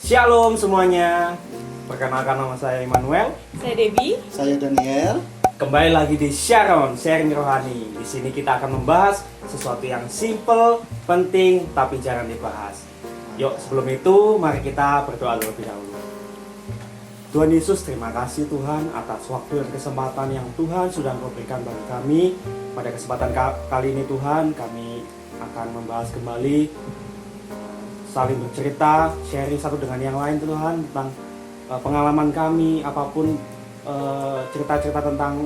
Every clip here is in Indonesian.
Shalom semuanya. Perkenalkan nama saya Immanuel. Saya Debbie. Saya Daniel. Kembali lagi di Sharon, Sharing Rohani. Di sini kita akan membahas sesuatu yang simple, penting, tapi jarang dibahas. Yuk, sebelum itu mari kita berdoa terlebih dahulu. Tuhan Yesus, terima kasih Tuhan atas waktu dan kesempatan yang Tuhan sudah Engkau berikan bagi kami. Pada kesempatan kali ini Tuhan, kami akan membahas kembali, saling bercerita, sharing satu dengan yang lain Tuhan tentang pengalaman kami, apapun cerita-cerita tentang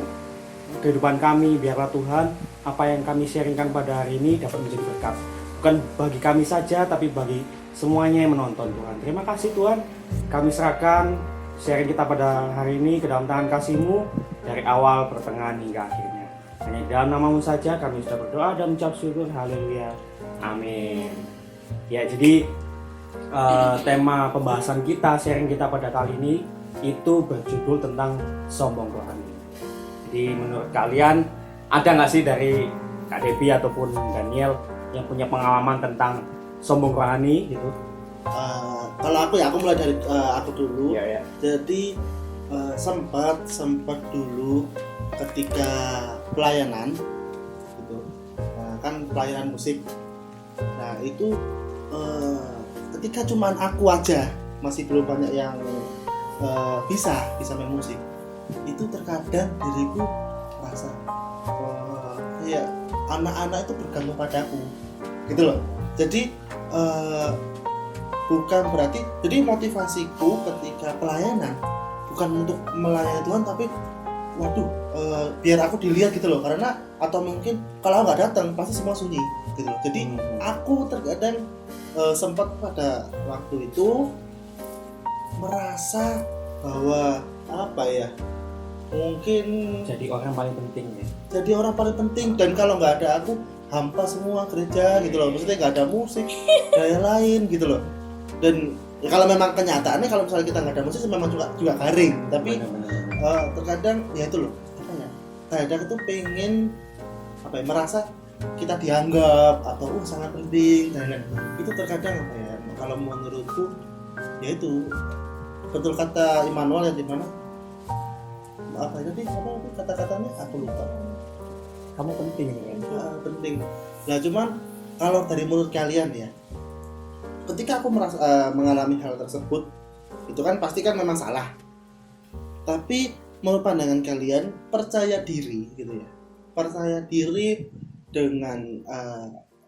kehidupan kami. Biarlah Tuhan, apa yang kami sharingkan pada hari ini dapat menjadi berkat, bukan bagi kami saja, tapi bagi semuanya yang menonton Tuhan. Terima kasih Tuhan, kami serahkan sharing kita pada hari ini ke dalam tangan kasih-Mu, dari awal, pertengahan, hingga akhirnya. Hanya dalam nama-Mu saja kami sudah berdoa dan mengucap syukur. Haleluya, amin. Ya, jadi tema pembahasan kita, sharing kita pada kali ini itu berjudul tentang sombong rohani. Jadi menurut kalian ada nggak sih dari Kak Debbie ataupun Daniel yang punya pengalaman tentang sombong rohani gitu? Kalau aku mulai dari aku dulu. Iya. Jadi sempat dulu ketika pelayanan gitu. Kan pelayanan musik. Nah, itu ketika cuman aku aja, masih belum banyak yang bisa main musik. Itu terkadang diriku merasa kayak anak-anak itu bergantung padaku. Gitu loh. Jadi bukan berarti, jadi motivasiku ketika pelayanan bukan untuk melayani Tuhan, tapi biar aku dilihat gitu loh, karena atau mungkin kalau nggak datang pasti semua sunyi gitu loh. Jadi aku terkadang sempat pada waktu itu merasa bahwa mungkin Jadi orang paling penting ya. jadi orang paling penting, dan kalau nggak ada aku hampa semua gereja gitu loh. Maksudnya nggak ada musik daya lain gitu loh. Dan ya, kalau memang kenyataannya kalau misalnya kita nggak ada musik memang juga garing, tapi terkadang ya itu loh, kadang itu pengen merasa kita dianggap atau sangat penting, dan itu terkadang kalau menurutku ya itu betul kata Immanuel yang dimana kata-katanya aku lupa. Kamu penting kan? Penting. Nah, cuman kalau dari menurut kalian ya, ketika aku mengalami hal tersebut, itu kan pasti kan memang salah. Tapi menurut pandangan kalian, percaya diri gitu ya, percaya diri dengan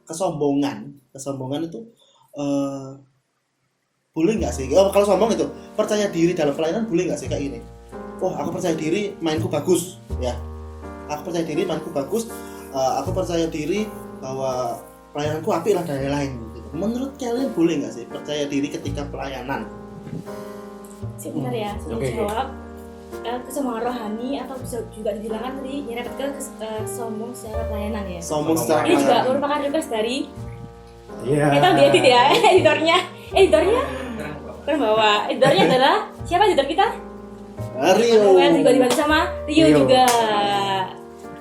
kesombongan itu boleh nggak sih? Kalau sombong itu percaya diri dalam pelayanan boleh nggak sih kayak gini? Aku percaya diri mainku bagus ya. Aku percaya diri mainku bagus. Aku percaya diri bahwa pelayananku apik lah dan lain-lain. Menurut kalian boleh nggak sih percaya diri ketika pelayanan? Sebentar ya, sebelum jawab. Kesombongan rohani atau bisa juga dibilangkan tadi nyerempet ke sombong secara pelayanan ya. Sombong secara Ini juga pelayanan. merupakan request dari Iya. kita diedit ya, editornya kan bawa. Editornya adalah siapa editor kita? Rio. Juga dibantu sama Rio Rio. juga.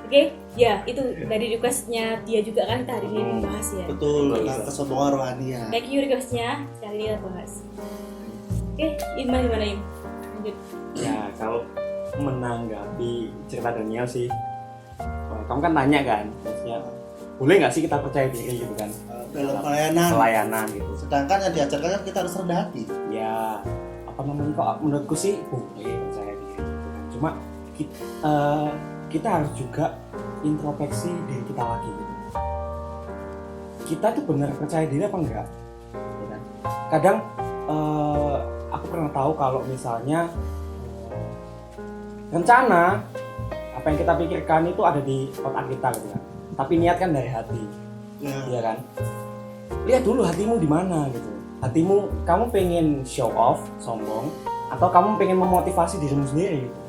Oke, ya itu dari requestnya dia juga kan kita hari ini membahas ya. Betul, tentang kesombongan rohani ya. Thank you requestnya, kali ini kita bahas. Oke, Iman gimana Im? Lanjut. Ya, kalau menanggapi cerita Daniel sih, kamu kan tanya kan, maksudnya boleh nggak sih kita percaya diri gitu kan Dalam pelayanan gitu. Sedangkan yang diajarkan kan kita harus rendah hati. Ya, apa namanya, kok menurutku sih boleh percaya diri gitu kan. Cuma kita harus juga introspeksi diri kita lagi gitu. Kita tuh benar percaya diri apa enggak? Ya kan? Kadang aku pernah tahu kalau misalnya rencana apa yang kita pikirkan itu ada di otak kita gitu kan. Tapi niat kan dari hati. Iya kan? Lihat dulu hatimu di mana gitu. Hatimu, kamu pengen show off, sombong, atau kamu pengen memotivasi dirimu sendiri gitu.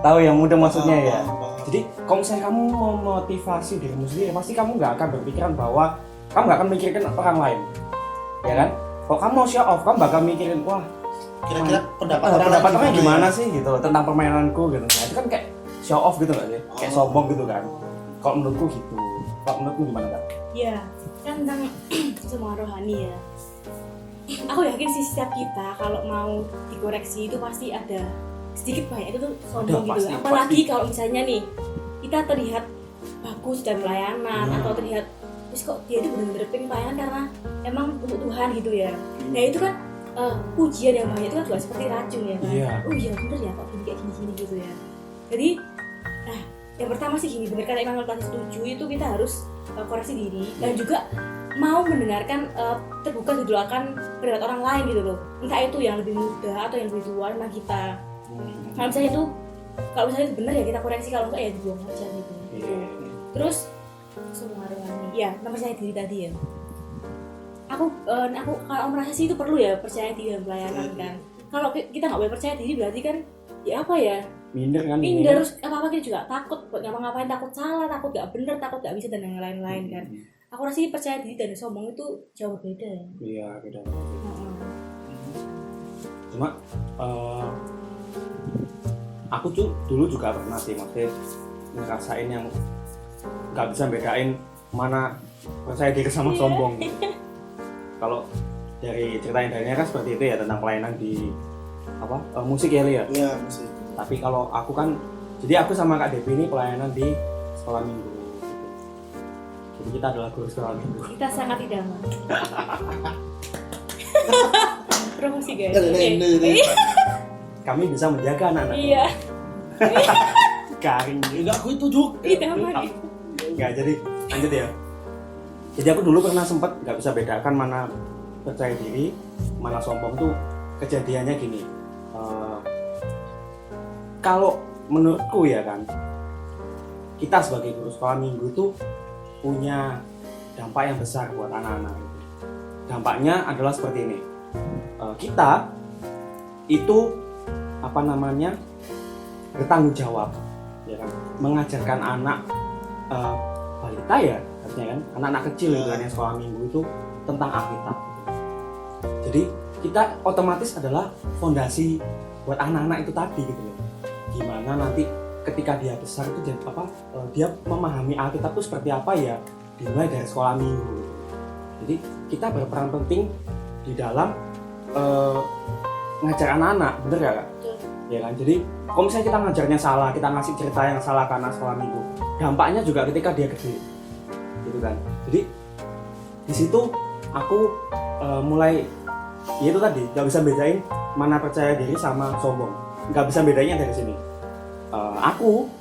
Tahu yang mudah maksudnya ya. Jadi kalau misalnya kamu mau motivasi dirimu sendiri, pasti kamu nggak akan berpikiran bahwa kamu nggak akan mikirin orang lain, ya kan? Kalau kamu mau show off, kamu bakal mikirin wah Kira-kira pendapat orang gimana sih gitu tentang permainanku gitu. Nah, itu kan kayak show off gitu nggak sih? Kayak sombong gitu kan. Kalau menurutku gitu. Kalau menurutku gimana Kak? Ya, kan tentang semua rohani ya. aku yakin sih setiap kita kalau mau dikoreksi itu pasti ada sedikit banyak itu tuh sombong gitu. pasti, Apalagi pasti. kalau misalnya nih kita terlihat bagus dan pelayanan atau terlihat terus kok dia itu benar-benar pengen pelayanan karena emang untuk Tuhan gitu ya. Nah itu kan pujian yang banyak itu kan juga seperti racun ya kan. Iya. Oh iya bener ya kok gini kayak gini gitu ya. Jadi yang pertama sih gini, bener kata Imam Al-Fatih setuju itu kita harus koreksi diri dan juga mau mendengarkan terbuka dulu akan pendapat orang lain gitu loh, entah itu yang lebih muda atau yang lebih tua memang kita kalau misalnya itu itu benar ya kita koreksi, kalau enggak ya dibuang aja gitu. Iya. Terus semua rohani ya tentang percaya diri tadi ya, aku kalau merasa sih itu perlu ya percaya diri dan pelayanan kan. Kalau kita nggak boleh percaya diri berarti kan ya apa ya, minder kan, minder, terus apa kita juga takut buat ngapa-ngapain, takut salah, takut nggak bener, takut nggak bisa dan yang lain-lain kan. Aku rasa percaya diri dan sombong itu jauh berbeda ya. Iya, beda banget. Cuma aku tuh dulu juga pernah sih maksudnya ngerasain yang nggak bisa bedain mana percaya diri sama sombong gitu. Kalau dari cerita yang lainnya kan seperti itu ya, tentang pelayanan di musik ya Lia. Iya, musik. Tapi kalau aku kan, jadi aku sama Kak Devi ini pelayanan di sekolah minggu gitu. Jadi kita adalah guru sekolah minggu. Kita sangat idaman. Promosi guys. Kami bisa menjaga anak-anak. Iya. Garing. Enggak, aku itu juga. Idaman. Enggak, jadi lanjut ya. Jadi aku dulu pernah sempat nggak bisa bedakan mana percaya diri, mana sombong tuh. Kejadiannya gini. Kalau menurutku ya kan, kita sebagai guru sekolah minggu tuh punya dampak yang besar buat anak-anak. Dampaknya adalah seperti ini. Kita itu bertanggung jawab, ya kan, mengajarkan anak balita ya, artinya kan, anak-anak kecil gitu kan yang sekolah minggu itu tentang Alkitab. Jadi kita otomatis adalah fondasi buat anak-anak itu tadi gitu loh. Gimana nanti ketika dia besar itu dia memahami Alkitab itu seperti apa ya, dimulai dari sekolah minggu. Jadi kita berperan penting di dalam ngajar anak-anak, bener gak Kak? Ya kan, jadi kalau misalnya kita ngajarnya salah, kita ngasih cerita yang salah karena sekolah minggu, dampaknya juga ketika dia gede, gitu kan. Jadi di situ aku mulai, ya itu tadi, nggak bisa bedain mana percaya diri sama sombong, nggak bisa bedanya dari sini. Aku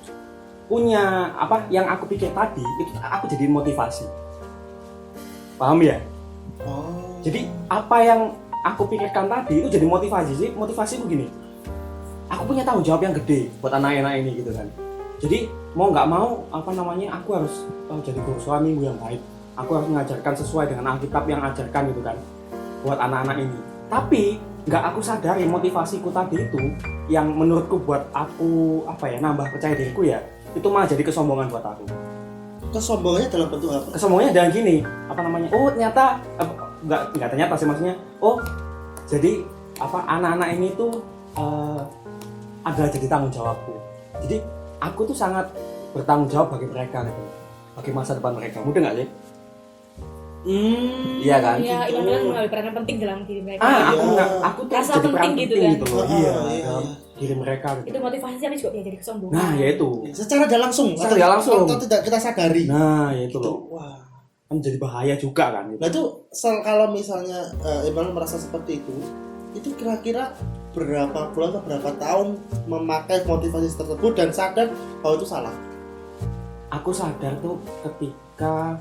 punya yang aku pikir tadi itu aku jadiin motivasi, paham ya? Oh. Jadi apa yang aku pikirkan tadi itu jadi motivasi sih. Motivasiku gini, aku punya tanggung jawab yang gede buat anak-anak ini gitu kan. Jadi mau nggak mau aku harus jadi guru sekolah minggu yang baik. Aku harus mengajarkan sesuai dengan Alkitab yang ajarkan gitu kan buat anak-anak ini. Tapi nggak aku sadari motivasiku tadi itu yang menurutku buat aku nambah percaya diriku ya, itu malah jadi kesombongan buat aku. Kesombongannya dalam bentuk apa? Kesombongannya dan gini, ternyata nggak ternyata sih, maksudnya jadi anak-anak ini tuh adalah jadi tanggung jawabku. Jadi aku tuh sangat bertanggung jawab bagi mereka gitu, bagi masa depan mereka. Mudah nggak sih? Iya kan? Iya, itu mengambil peran penting dalam diri mereka. Aku tuh rasa jadi peran penting gitu penting kan? gitu loh. Iya, dalam diri mereka gitu. Itu motivasi tapi juga bisa jadi kesombongan. Nah, ya itu. Secara tidak langsung. Secara tidak langsung. Atau tidak kita sadari. Nah, ya itu Gitu. loh. Wah. Kan jadi bahaya juga kan gitu. Nah itu kalau misalnya Iqbal merasa seperti itu kira-kira berapa bulan atau berapa tahun memakai motivasi tersebut dan sadar bahwa itu salah? Aku sadar tuh ketika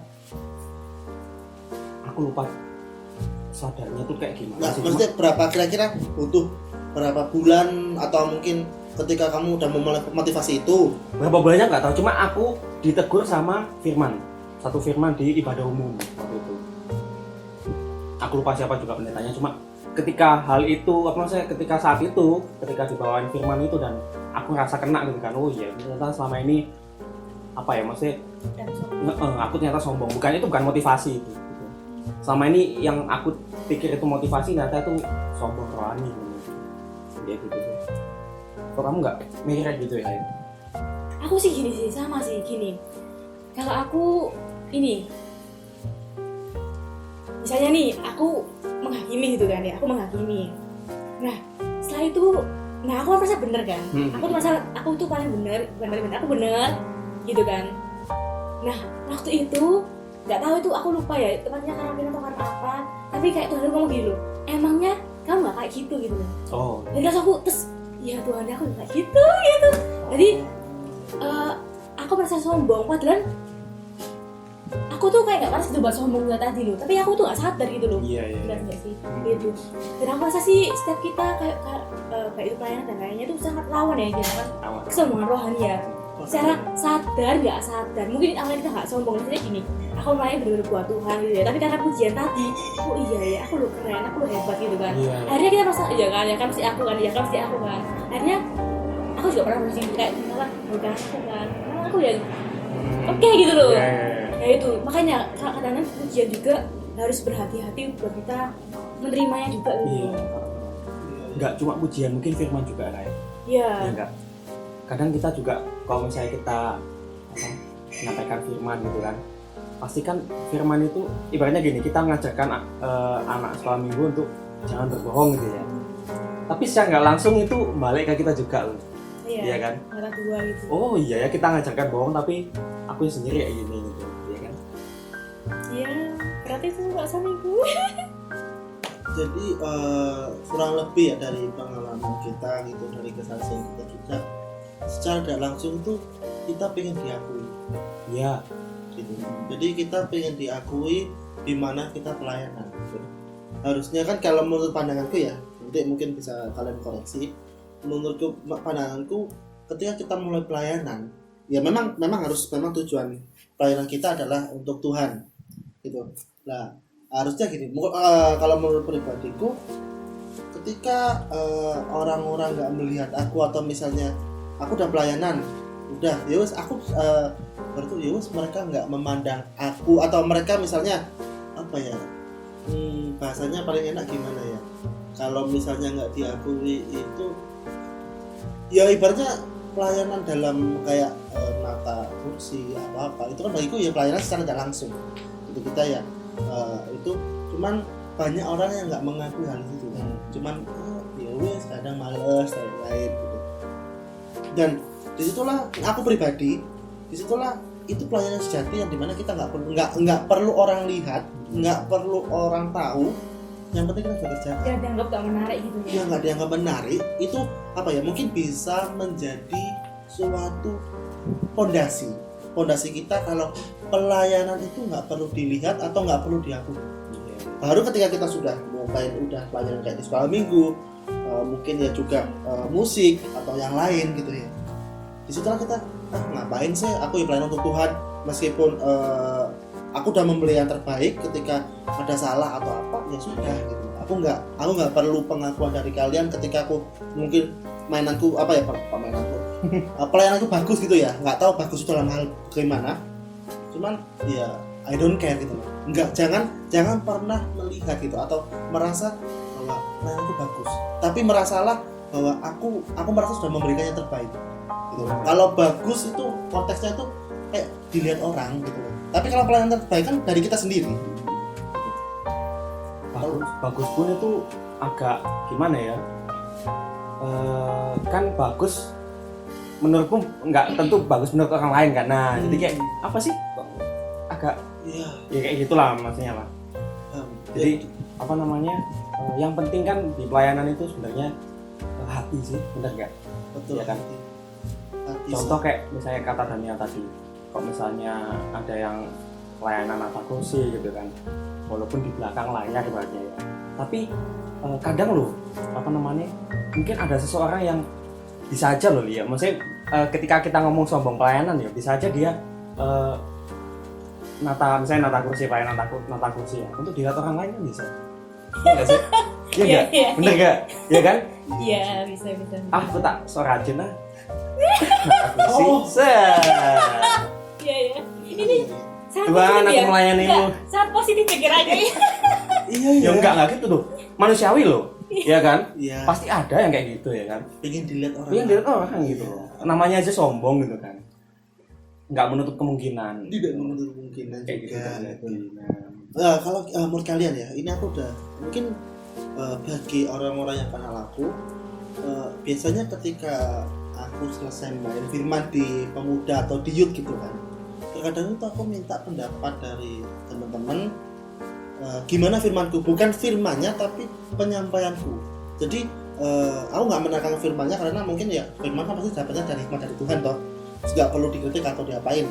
aku lupa sadarnya tuh kayak gimana Nah, sih. maksudnya berapa kira-kira butuh berapa bulan atau mungkin ketika kamu udah memulai motivasi itu? Berapa bulannya nggak tahu, cuma aku ditegur sama firman. Satu firman di ibadah umum waktu itu. Aku lupa siapa juga pendetanya, cuma ketika hal itu ketika saat itu ketika dibawain firman itu dan aku ngerasa kena gitu kan. Oh iya, ternyata selama ini aku ternyata sombong. Itu bukan motivasi itu. Selama ini yang aku pikir itu motivasi, ternyata itu sombong rohani gitu. Ya gitu. Kok kamu nggak mikir gitu ya? Aku sih gini sih, sama sih gini. Kalau aku ini, misalnya nih, aku menghakimi gitu kan ya, aku menghakimi. Nah setelah itu, nah aku merasa bener kan, aku tuh merasa aku tuh paling bener, aku bener gitu kan. Nah waktu itu nggak tahu itu aku lupa ya tepatnya karena film atau karena apa, tapi kayak Tuhan ngomong gini loh, emangnya kamu nggak kayak gitu gitu kan. Jadi terus aku ya Tuhan aku nggak gitu. Jadi aku merasa sombong, padahal aku tuh kayak gak merasa buat sombong tadi loh, tapi aku tuh gak sadar gitu loh. Benar gak sih? Gitu. Dan aku rasa sih setiap kita kayak itu pelayanan dan lainnya tuh sangat rawan ya gitu kan, kesombongan rohani ya. Secara sadar gak sadar, mungkin awalnya kita gak sombong, misalnya gini, aku melayani bener-bener buat Tuhan gitu ya, tapi karena pujian tadi, oh iya ya, aku lo keren, aku lo hebat gitu kan. Akhirnya kita merasa, ya kan mesti aku kan, akhirnya aku juga pernah merasa kayak malah bukan aku kan, malah aku ya oke gitu loh. Ya itu, makanya kadang-kadang pujian juga harus berhati-hati buat kita menerimanya juga gitu. Nggak cuma pujian, mungkin firman juga lah ya. Iya. Enggak. Kadang kita juga kalau misalnya kita menyampaikan firman gitu kan, pasti kan firman itu ibaratnya gini, kita mengajarkan anak sekolah minggu untuk jangan berbohong gitu ya. Tapi secara nggak langsung itu balik ke kita juga loh. Iya kan? Marah dua gitu. Oh iya ya, kita ngajarkan bohong tapi aku sendiri kayak gini gitu. Iya, berarti itu nggak seminggu. Jadi kurang lebih ya dari pengalaman kita gitu, dari kesaksian kita juga, secara tidak langsung tuh kita pengen diakui. Iya. Gitu. Jadi kita pengen diakui di mana kita pelayanan. Gitu. Harusnya kan kalau menurut pandanganku ya, nanti mungkin bisa kalian koreksi. Menurutku pandanganku, ketika kita mulai pelayanan, ya memang tujuan pelayanan kita adalah untuk Tuhan. Gitu. Nah, harusnya gini, kalau menurut pribadiku, ketika orang-orang nggak melihat aku, atau misalnya aku udah pelayanan, udah yowes aku berarti yowes mereka nggak memandang aku, atau mereka misalnya apa ya, bahasanya paling enak gimana ya, kalau misalnya nggak diakui itu ya ibaratnya pelayanan dalam kayak nata kursi apa itu kan bagiku ya pelayanan secara tidak langsung. Itu kita ya itu cuman banyak orang yang nggak mengakui hal itu cuman ya wes kadang males dan lain gitu. Dan disitulah aku pribadi, disitulah itu pelayanan sejati yang dimana kita nggak perlu orang lihat, nggak perlu orang tahu, yang penting kita bekerja. Ya dianggap gak menarik gitu ya. Ya nggak dianggap menarik, itu apa ya, mungkin bisa menjadi suatu fondasi kita kalau pelayanan itu nggak perlu dilihat atau nggak perlu diakui. Baru ketika kita sudah pelayanan kayak di sekolah minggu, mungkin ya juga musik atau yang lain gitu ya, disitulah kita ngapain sih aku pelayanan untuk Tuhan, meskipun aku udah membeli yang terbaik, ketika ada salah atau apa ya sudah gitu. Aku nggak perlu pengakuan dari kalian ketika aku mungkin mainanku pelayananku bagus gitu ya, nggak tahu bagus itu dalam hal bagaimana, cuman ya I don't care gitu loh. Jangan pernah melihat gitu atau merasa bahwa pelayananku bagus, tapi merasalah bahwa aku merasa sudah memberikan yang terbaik gitu. Kalau bagus itu konteksnya itu kayak dilihat orang gitu loh, tapi kalau pelayanan terbaik kan dari kita sendiri. Bagus pun itu agak gimana ya, kan bagus menurutku nggak tentu bagus menurut orang lain kan. Nah jadi kayak apa sih, agak ya kayak gitulah maksudnya lah. Jadi apa namanya, yang penting kan di pelayanan itu sebenarnya hati sih, benar nggak? Betul ya kan. Hati contoh kayak misalnya kata Daniel tadi, kok misalnya ada yang pelayanan atas kursi gitu kan, walaupun di belakang layar ibaratnya ya, tapi kadang loh apa namanya, mungkin ada seseorang yang bisa aja loh ya, maksudnya ketika kita ngomong sombong pelayanan ya, bisa aja dia misalnya nata kursi, pelayanan nata kursi ya, untuk dilihat orang lain kan bisa. Iya nggak sih? Iya nggak? Bener nggak? Iya kan? Iya bisa. Aku tak so rajin lah. Nata kursi. Iya. Ini Tuhan aku melayanimu. Sangat positif pikirannya. Iya. Ya enggak gitu tuh. Manusiawi loh. Iya kan? Iya. Pasti ada yang kayak gitu ya kan? Pengen dilihat orang. Pengen dilihat orang gitu. Namanya aja sombong gitu kan. Enggak menutup kemungkinan. Tidak menutup kemungkinan kayak juga. Gitu. Kalau menurut kalian ya, ini aku udah mungkin bagi orang-orang yang kenal aku, biasanya ketika aku selesai main firman di pemuda atau di youth gitu kan, terkadang itu aku minta pendapat dari teman-teman, gimana firmanku, bukan firmannya tapi penyampaianku. Jadi aku nggak menekan firmannya karena mungkin ya firman kan pasti dapatnya dari hikmat dari Tuhan toh, nggak perlu dikritik atau diapain.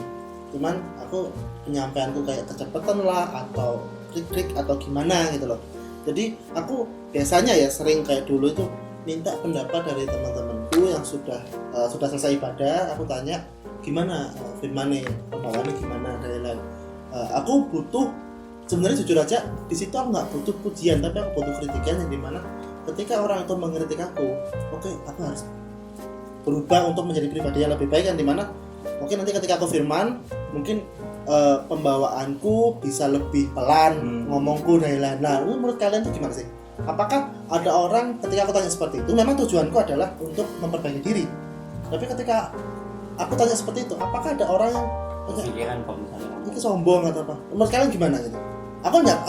Cuman aku penyampaianku kayak kecepatan lah atau trik-trik atau gimana gitu loh. Jadi aku biasanya ya sering kayak dulu itu minta pendapat dari teman-temanku yang sudah selesai ibadah. Aku tanya gimana firmannya, pembawaannya gimana dan lain-lain. Aku butuh, sebenarnya jujur aja di situ aku nggak butuh pujian, tapi aku butuh kritikan yang dimana ketika orang itu mengkritik aku, oke, aku harus berubah untuk menjadi pribadi yang lebih baik, yang dimana mungkin nanti ketika aku firman mungkin pembawaanku bisa lebih pelan, ngomongku dan lain-lain. Nah, menurut kalian itu gimana sih? Apakah ada orang ketika aku tanya seperti itu, memang tujuanku adalah untuk memperbaiki diri, tapi ketika aku tanya seperti itu, apakah ada orang yang pikiran kok misalnya ini sombong atau apa? Menurut kalian gimana gitu? Aku nggak,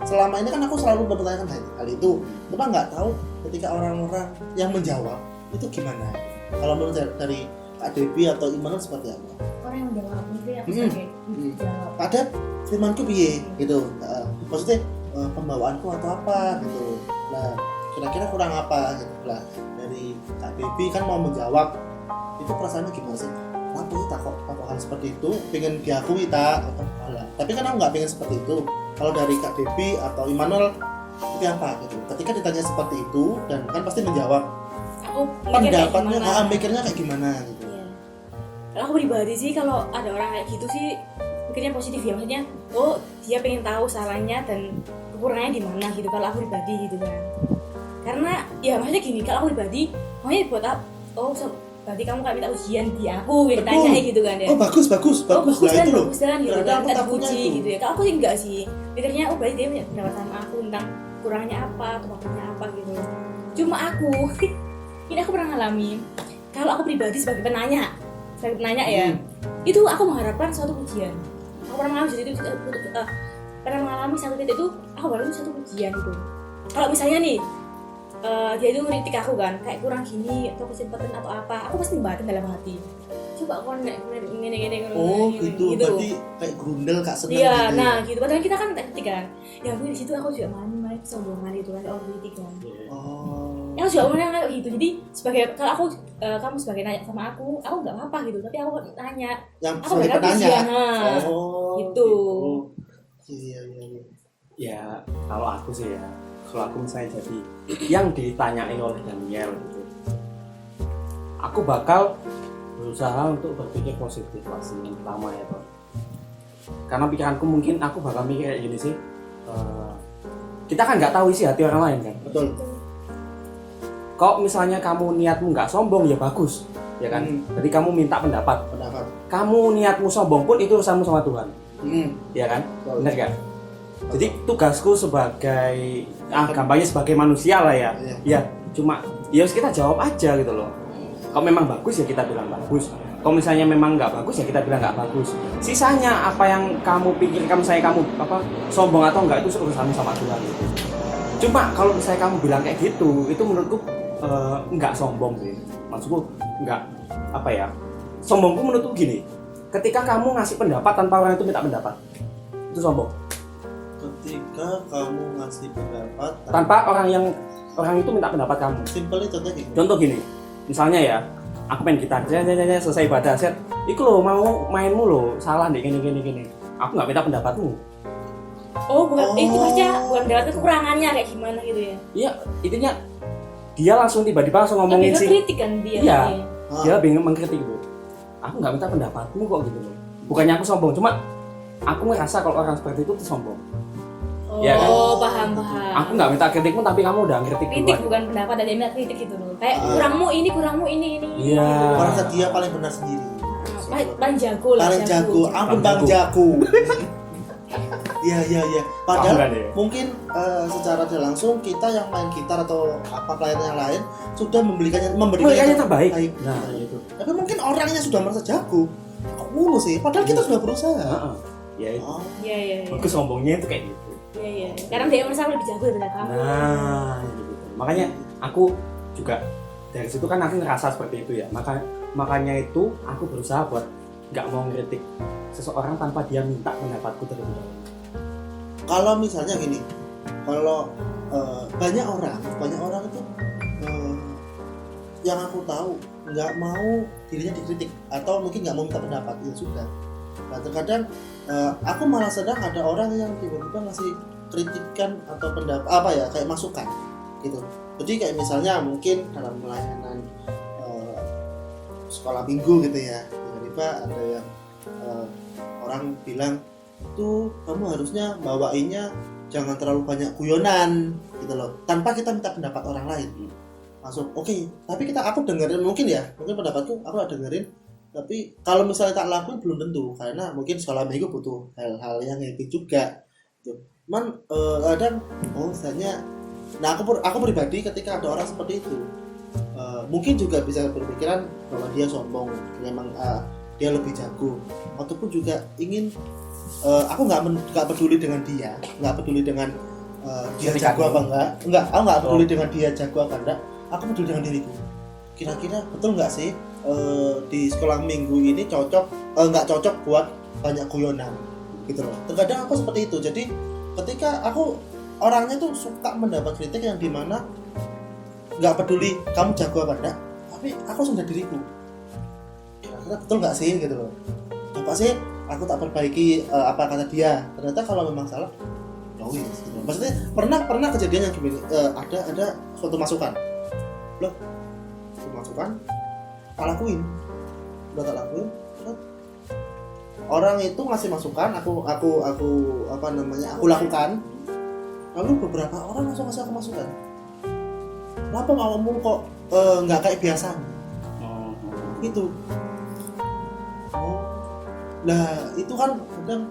selama ini kan aku selalu mempertanyakan hal itu, cuma nggak tahu ketika orang-orang yang menjawab itu gimana. Kalau menurut dari Kak Debbie atau Immanuel seperti apa? Orang yang menjawab itu aku sebagai jawab. Ada firmanku piye gitu, maksudnya pembawaanku atau apa gitu. Nah, kira-kira kurang apa gitu. Nah, dari Kak Debbie kan mau menjawab, itu perasaannya gimana sih? Kenapa sih takut hal seperti itu? Pengen diakui tak? Tapi kan aku nggak pengen seperti itu. Kalau dari Kak Debbie atau Immanuel itu apa gitu? Ketika ditanya seperti itu dan kan pasti menjawab, Aku pendapatnya, mikirnya kayak gimana gitu. Iya. Kalau aku pribadi sih, kalau ada orang kayak gitu sih mikirnya positif ya, maksudnya oh dia pengen tahu salahnya dan kekurangannya di mana gitu. Kalau aku pribadi gitu kan, karena ya maksudnya gini, kalau aku pribadi maunya buat apa? Oh berarti kamu kayak minta ujian di aku gitu, tanya gitu kan ya. Oh bagus Nah, bagus dan gitu. bagus dan gitu Ternyata kan, aku tak takutnya dipuji itu. gitu ya. Kalau aku sih enggak sih, mikirnya oh berarti dia punya pendapat sama aku tentang kurangnya apa, kemampuannya apa gitu. Cuma aku ini aku pernah ngalamin, kalau aku pribadi sebagai penanya ya, itu aku mengharapkan suatu pujian. Aku pernah mengalami itu, pernah mengalami satu titik itu aku baru satu pujian gitu. Kalau misalnya nih dia itu ngeritik aku kan, kayak kurang gini atau kesempatan atau apa, aku pasti batin dalam hati. Coba aku gini. Oh gitu, berarti kayak grundel Kak seneng Iya, gitu. nah gitu. Padahal kita kan kritik kan. Ya aku di situ aku juga main kesombongan itu kan, orang kritik kan. Oh. Yang juga orang kayak gitu. Jadi sebagai kalau aku kamu sebagai nanya sama aku nggak apa-apa gitu. Tapi aku tanya. Yang Aku sebagai berharap penanya. ujian, nah. Oh. Gitu. Iya. ya kalau aku sih ya, kalau aku misalnya jadi yang ditanyain oleh Daniel gitu, aku bakal berusaha untuk berpikir positif pasti yang pertama ya Bang. Karena pikiranku mungkin aku bakal mikir kayak gini sih, kita kan nggak tahu isi hati orang lain kan. Betul. Kok misalnya kamu niatmu nggak sombong ya bagus ya kan, jadi kamu minta pendapat. Kamu niatmu sombong pun itu urusanmu sama Tuhan, ya kan, benar kan? Jadi tugasku sebagai gampangnya sebagai manusia lah ya, ya cuma ya kita jawab aja gitu loh. Kalau memang bagus ya kita bilang bagus. Kalau misalnya memang nggak bagus ya kita bilang nggak bagus. Sisanya apa yang kamu pikirkan, misalnya kamu sombong atau enggak, itu urusanmu sama Tuhan gitu. Cuma kalau misalnya kamu bilang kayak gitu, itu menurutku nggak sombong sih. Maksudku nggak sombongku menurutku gini. Ketika kamu ngasih pendapat tanpa orang itu minta pendapat, itu sombong. Ketika kamu ngasih pendapat Tanpa orang itu minta pendapat kamu. simpelnya Contoh gini, misalnya ya, aku main gitar, selesai ibadah, set, iku lo mau mainmu lo salah nih gini. Aku nggak minta pendapatmu. Oh bukan, itu aja bukan berarti kekurangannya kayak gimana gitu ya. Iya, intinya dia langsung tiba-tiba langsung ngomongin sih. Kritik kan dia. Iya, dia bingung mengkritik gitu. Aku nggak minta pendapatmu kok gitu loh. Bukannya aku sombong, cuma aku ngerasa kalau orang seperti itu tuh sombong. Oh, ya kan? paham. Aku nggak minta kritikmu, tapi kamu udah kritik Kritik duluan. bukan pendapat, ada yang minta kritik gitu loh. Kayak kurangmu ini. Iya. merasa dia paling benar sendiri. Paling jago lah. Paling jago, ampun Bang Jago. Iya. Padahal Paham kan ya? mungkin secara tidak langsung kita yang main gitar atau apa pelayan yang lain sudah memberikannya Memberikannya terbaik. Nah, itu. Tapi mungkin orangnya sudah merasa jago. Kok mulu sih? Padahal kita sudah berusaha. Ya itu. Oh. Iya. Bagus sombongnya itu kayak gitu. Iya. Karena dia merasa lebih jago daripada kamu. Nah, gitu. Makanya aku juga dari situ kan aku ngerasa seperti itu ya. Makanya itu aku berusaha buat nggak mau ngeritik seseorang tanpa dia minta pendapatku terlebih dahulu. Kalau misalnya gini, kalau banyak orang itu yang aku tahu nggak mau dirinya dikritik atau mungkin nggak mau minta pendapat, ya sudah. Nah, terkadang aku malah sedang ada orang yang tiba-tiba ngasih kritikan atau pendapat kayak masukan gitu. Jadi kayak misalnya mungkin dalam pelayanan sekolah minggu gitu ya, tiba-tiba ada yang orang bilang tuh kamu harusnya bawainnya jangan terlalu banyak guyonan gitu loh, tanpa kita minta pendapat orang lain. Langsung oke, tapi aku dengerin mungkin pendapatku aku dengerin, tapi kalau misalnya tak lakuin belum tentu, karena mungkin sekolah minggu butuh hal-hal yang gitu juga gitu. Cuman kadang misalnya, nah aku pribadi ketika ada orang seperti itu mungkin juga bisa berpikiran bahwa dia sombong, memang dia lebih jago, ataupun juga ingin aku nggak peduli dengan dia, nggak peduli dengan dia jago apa enggak, aku nggak peduli dengan dia jago apa enggak, aku peduli dengan diriku. Kira-kira betul nggak sih di sekolah minggu ini nggak cocok buat banyak guyonan gitu loh. Terkadang aku seperti itu. Jadi ketika aku orangnya tuh suka mendapat kritik yang dimana nggak peduli kamu jago apa enggak, tapi aku sadar diriku, kira-kira betul nggak sih gitu loh. Coba sih aku tak perbaiki apa kata dia, ternyata kalau memang salah ya wis gitu. Maksudnya pernah kejadian yang gini, ada suatu masukan tak lakuin, orang itu ngasih masukan, aku lakukan, lalu beberapa orang langsung ngasih aku masukan, kenapa kamu kok nggak kayak biasa gitu. Nah itu kan kadang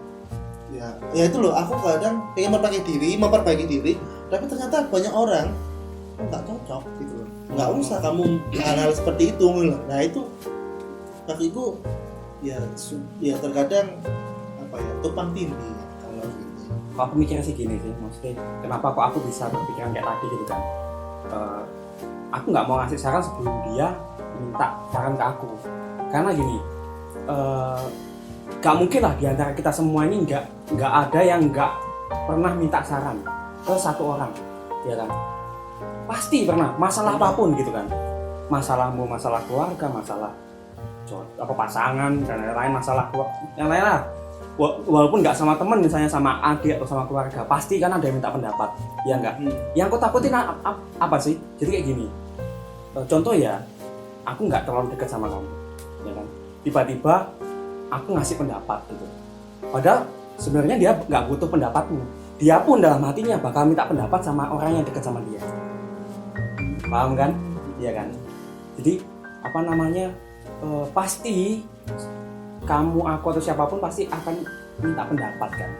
ya itu loh, aku kadang pengen memperbaiki diri, tapi ternyata banyak orang nggak cocok gitu loh. Nggak usah kamu hal-hal seperti itu loh. Nah itu bagiku ya terkadang tumpang tindih kalau gitu. Kalau aku mikirnya sih gini sih, maksudnya kenapa kok aku bisa berpikiran kayak tadi gitu kan. Aku nggak mau ngasih saran sebelum dia minta saran ke aku, karena gini, gak mungkin lah diantara kita semua ini nggak ada yang nggak pernah minta saran ke satu orang, ya kan? Pasti pernah, masalah apapun gitu kan, masalahmu, masalah keluarga, masalah pasangan dan lain-lain, masalah yang lain lah, walaupun nggak sama teman, misalnya sama adik atau sama keluarga, pasti kan ada yang minta pendapat, ya enggak? Yang aku takutin apa sih? Jadi kayak gini, contoh ya, aku nggak terlalu dekat sama kamu, ya kan? Tiba-tiba aku ngasih pendapat gitu, padahal sebenarnya dia nggak butuh pendapatmu, dia pun dalam hatinya bakal minta pendapat sama orang yang dekat sama dia, paham kan? Iya kan? Jadi pasti kamu, aku atau siapapun pasti akan minta pendapat kan,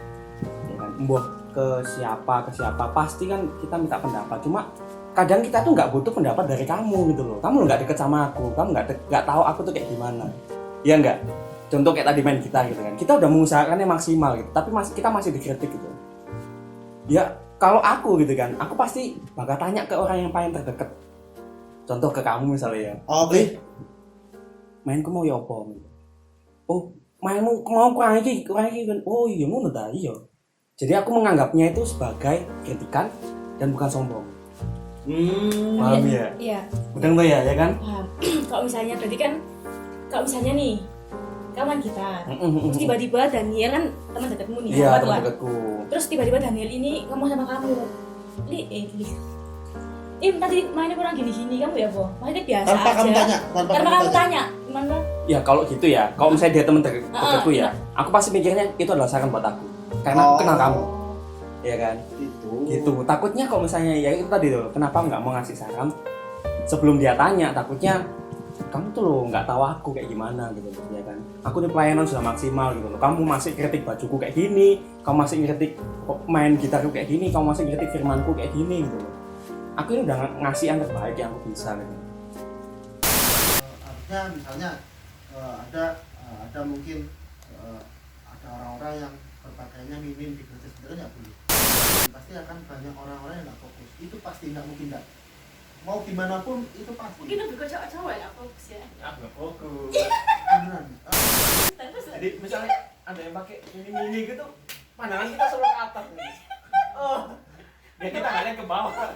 ya kan? Mbok ke siapa pasti kan kita minta pendapat. Cuma kadang kita tuh nggak butuh pendapat dari kamu gitu loh. Kamu nggak deket sama aku, kamu nggak tahu aku tuh kayak gimana, ya nggak? Contoh kayak tadi main gitar gitu kan, kita udah mengusahakannya maksimal gitu, tapi kita masih dikritik gitu. Ya kalau aku gitu kan, aku pasti bakal tanya ke orang yang paling terdekat. Contoh ke kamu misalnya ya. Oke. Mainku mau ya apa? Oh, mainmu mau kurang iki kan. Oh iya ngono ta, iya. Jadi aku menganggapnya itu sebagai kritikan dan bukan sombong. Paham ya? Iya. Betul tuh ya kan? Paham. Kalau misalnya berarti kan, kalau misalnya nih kamu main gitar, terus tiba-tiba Daniel kan teman dekatmu nih, iya, teman dekatku. Terus tiba-tiba Daniel ini ngomong sama kamu, tadi mainnya kurang gini-gini, kamu ya boh, maksudnya biasa tanpa aja. Tanpa kamu tanya, gimana? Ya kalau gitu ya, kalau misalnya dia teman dekatku ya, aku pasti mikirnya itu adalah saran buat aku, karena aku kenal kamu, ya kan? Gitu. Takutnya kalau misalnya ya itu tadi tuh, kenapa nggak mau ngasih saran sebelum dia tanya? Takutnya kamu tuh lo nggak tahu aku kayak gimana gitu, ya kan? Aku nih pelayanan sudah maksimal gitu loh. Kamu masih kritik bajuku kayak gini, kamu masih kritik main gitarku kayak gini, kamu masih kritik firmanku kayak gini gitu loh. Aku ini udah ngasih yang terbaik yang aku bisa gitu. Artinya misalnya ada mungkin ada orang-orang yang berpakaiannya minim di gereja, sebenarnya nggak boleh. pasti akan banyak orang-orang yang nggak fokus. Itu pasti nggak mungkin nggak. Mau gimana pun itu pasti. Mungkin lebih ke cowok-cowok yang fokus ya. Aku nggak fokus. Beneran. Terus Jadi misalnya ada yang pakai mini gitu, pandangan kita selalu ke atas. Oh, ya kita ngeliat ke bawah.